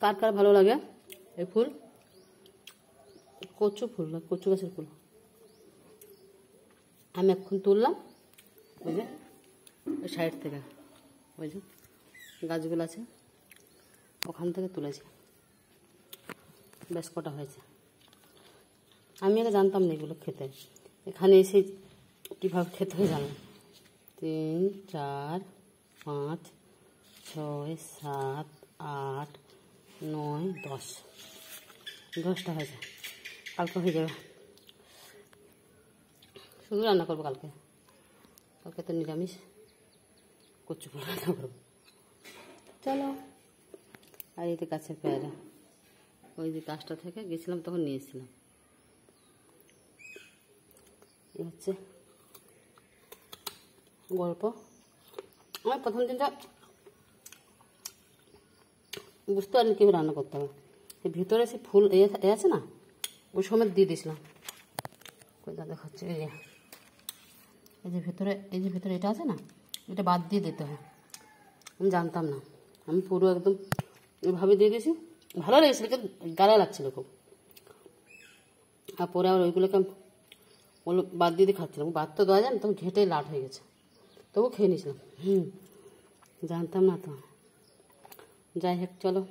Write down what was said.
কার কার ভালো লাগে এই ফুল? কচু ফুল, কচু গাছের ফুল। আমি এখন তুললাম ওই যে ওই সাইড থেকে, ওই যে গাছগুলো আছে ওখান থেকে তুলেছি। বেশ কটা হয়েছে। আমি আগে জানতাম না এগুলো খেতে, এখানে এসে কীভাবে খেতে হয় জানলাম। 3, 4, 5, 6, 7, 8, 9, 10, 10টা হয়েছে। কালকে হয়ে যাবে, শুধু রান্না করবো কালকে। কালকে তো নিরামিষ, কচু ফুল রান্না করবো। চলো। আর এই তো গাছের পেয়ারা, ওই যে গাছটা থেকে গেছিলাম তখন নিয়ে এসেছিলাম। এই হচ্ছে গল্প। আমার প্রথম দিনটা বুঝতে পারিনি কীভাবে রান্না করতে হবে। এই ভিতরে সে ফুল এ আছে না, ওই সময় দিয়ে দিয়েছিলাম। কোথায় দেখাচ্ছে, এই যে ভেতরে, এই যে ভেতরে এটা আছে না, এটা বাদ দিয়ে দিতে হয়। আমি জানতাম না, আমি পুরো একদম এভাবে দিয়ে দিয়েছি। ভালো লেগেছিল, কিন্তু গালা লাগছিল খুব। আর পরে আবার ওইগুলোকে ওগুলো বাদ দিয়ে খাচ্ছিলাম। বাদ তো দেওয়া যায় না, তখন ঘেঁটে লাট হয়ে গেছে, তবু খেয়ে নিয়েছিলাম। জানতাম না তো। যাই হোক, চলো।